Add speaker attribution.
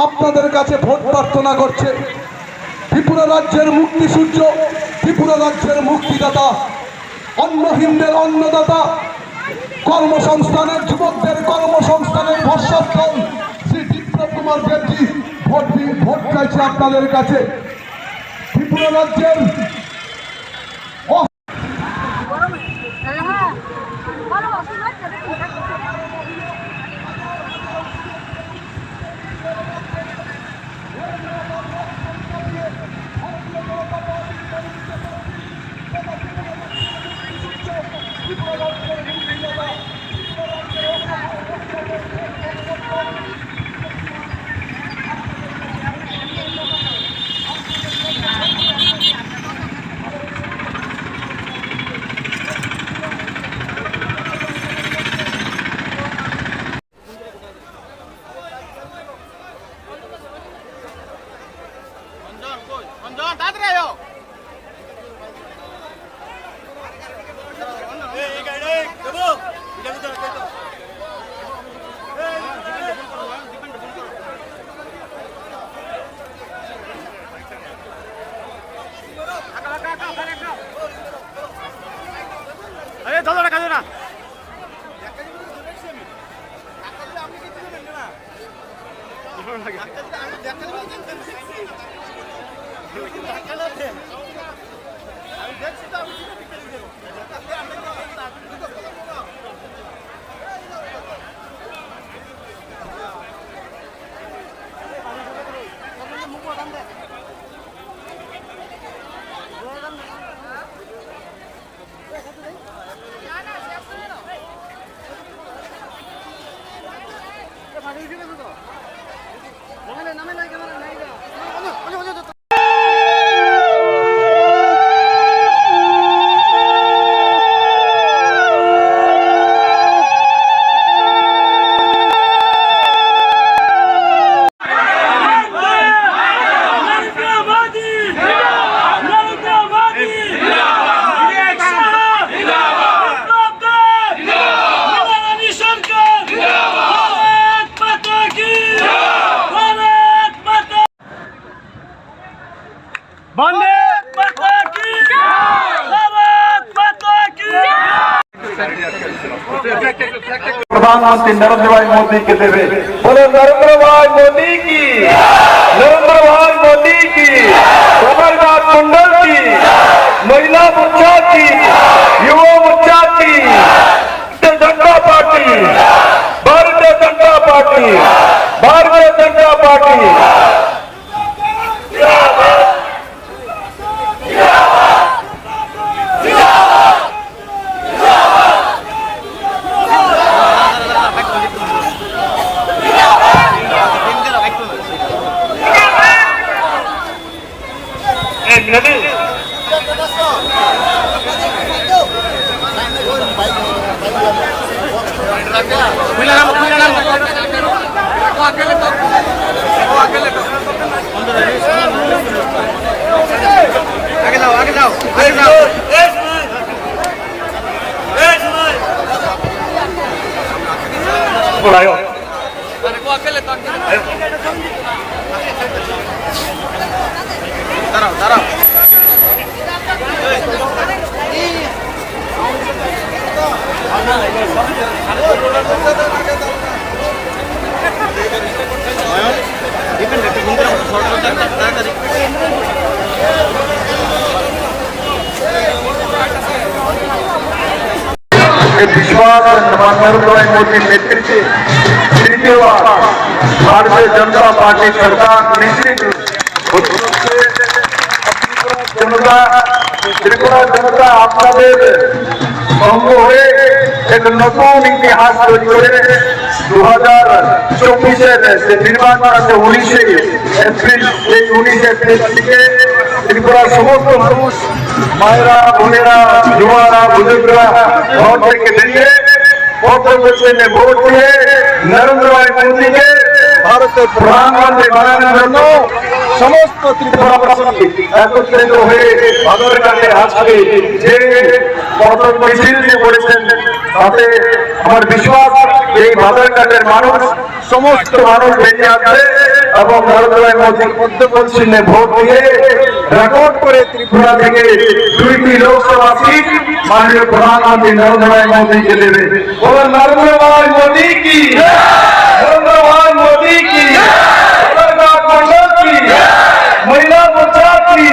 Speaker 1: আপনাদের কাছে ভোট প্রার্থনা করছে ত্রিপুরা রাজ্যের মুক্তি সূর্য, ত্রিপুরা রাজ্যের মুক্তিদাতা, অন্নহীনদের অন্নদাতা, কর্মসংস্থানের যুবকদের কর্মসংস্থানের ভরসাস্থল শ্রী বিপ্লব কুমার দেবজি ভোট চাইছে আপনাদের কাছে। ত্রিপুরা রাজ্যের
Speaker 2: प्रधानमंत्री नरेंद्र भाई मोदी के देवे बोले नरेंद्र भाई मोदी की, नरेंद्र भाई मोदी की, कमलनाथ मंडल की, महिला मोर्चा की, युवा मोर्चा की, जनता party, Bharatiya Janata party, Bharatiya Janata party.
Speaker 3: Cuidado,
Speaker 2: विश्वास नरेंद्र भाई मोदी नेतृत्व तृतीय बार भारतीय जनता पार्टी सरकार निश्चित जनता त्रिपुरा जनता আপনাদের সঙ্গ হয়ে এক নতুন ইতিহাস তৈরি করে 2024-এর যে নির্বাচন আছে 19 এপ্রিল এই 19 এপ্রিল থেকে ত্রিপুরার সমস্ত মানুষ মায়েরা বোনেরা যুবারা বুজুর্গরা ঘর থেকে বেরিয়ে পথে ভোট দিয়ে নরেন্দ্র ভাই মোদীকে ভারতের প্রধানমন্ত্রী বানানোর জন্য সমস্ত ত্রিপুরাবাসী একত্রিত হয়ে বাদরঘাটে আজকে যে পথ মিছিল যে করেছেন তাতে আমার বিশ্বাস এই বাদরঘাটের মানুষ সমস্ত মানুষ বেরিয়ে আসবে এবং নরেন্দ্র ভাই মোদীর মধ্যপ্রদেশ চিহ্নে ভোট দিয়ে রেকর্ড করে ত্রিপুরা থেকে 2টি লোকসভা সিট মাননীয় প্রধানমন্ত্রী নরেন্দ্র ভাই মোদীকে দেবে। বলেন নরেন্দ্র ভাই মোদী কি, নরেন্দ্র ভাই মোদী কি, মহিলা মোর্চা কি।